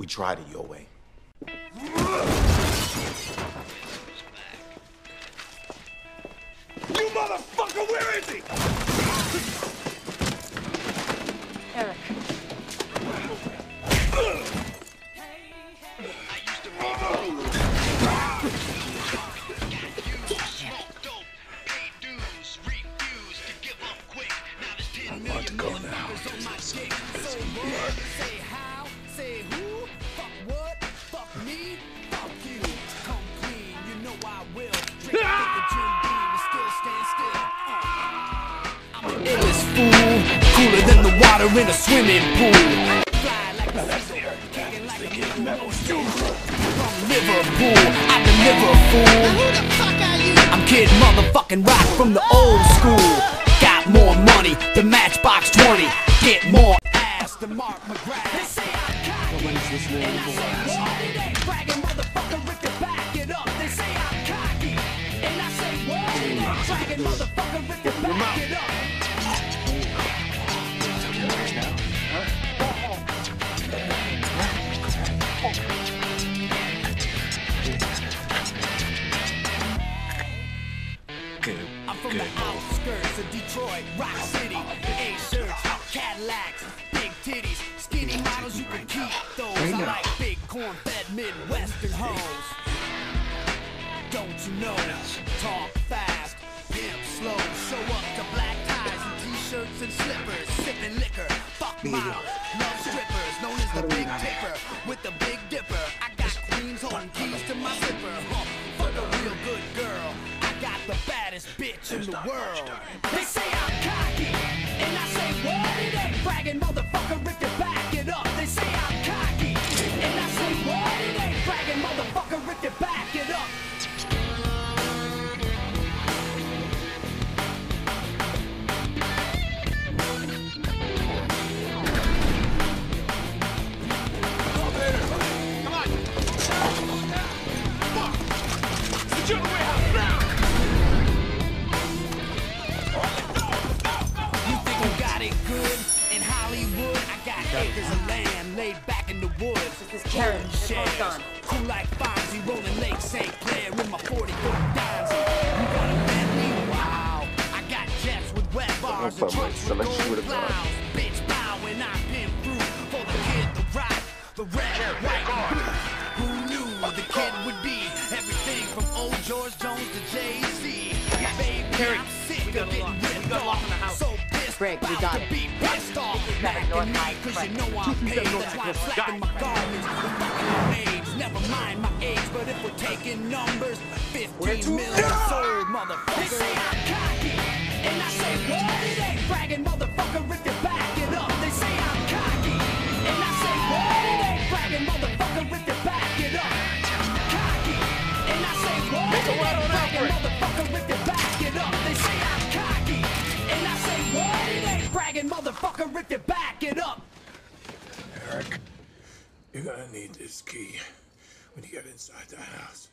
We tried it your way. You motherfucker, where is he? Eric. I'm about to go now. Say how, say who, fuck what, fuck me, fuck you. Come clean, you know I will. Drink the Jim Beam and still stand still. I'm an illest fool, cooler than the water in a swimming pool. Fly like a seagull, kicking like a mule. From Liverpool, I'm the Liverpool. Who the fuck are you? I'm Kid motherfucking Rock from the old school. Got more money than Matchbox 20. Get more ass than Mark McGrath. They say I'm cocky, and I say, what? It ain't bragging, motherfucker, if you back it up. They say I'm cocky, and I say, what? It ain't bragging, motherfucker, if you back it up. I'm from the outskirts of Detroit, Rock City. A-shirts, Cadillacs, big titties, skinny models, you can keep those. I like big corn-fed Midwestern hoes. Don't you know? Talk fast, pimp slow. Show up to black ties and t-shirts and slippers, sipping liquor. Fuck model, love strippers, known as the Big Tipper with the Big Dipper. I got queens holding keys to my zipper. Fuck a real good girl. Got the baddest bitch in the world. They say I'm cocky, and I say, what? It ain't bragging, motherfucker, if you back it up. They say I'm cocky, and I say, what? It ain't bragging, motherfucker, if you back it up. Come on! Fuck! Secure the warehouse now! Good in Hollywood, I got acres of land laid back in the woods. This is Karen. It's all done. Cool like Fonzie, rolling Lake St. Clair in my 40-foot Donzie. You got a Bentley? Wow. I got jets with wet bars and trucks with gold clouds. Bitch bow when I pimp through for the kid, the rock, the red, white, and blue. Who knew the kid would be everything from old George Jones to Jay-Z? Baby, I'm sick of getting ripped off. So Greg, we got it. Be pissed off, Got North High cause you know I'm paid. That's why I'm slapping my garments. The fucking maids, never mind my age, but if we're taking numbers, 15 million sold, motherfucker. They say I'm cocky, and I say, what? It ain't bragging, motherfucker, if you back it up. They say I'm cocky, and I say, what? It ain't bragging, motherfucker, if you back it up. Cocky, and I say, what? It ain't bragging, motherfucker, if you back it up. They say I'm cocky, and I say, what? It ain't bragging, motherfucker, if you back it up. Eric, you're gonna need this key when you get inside the house.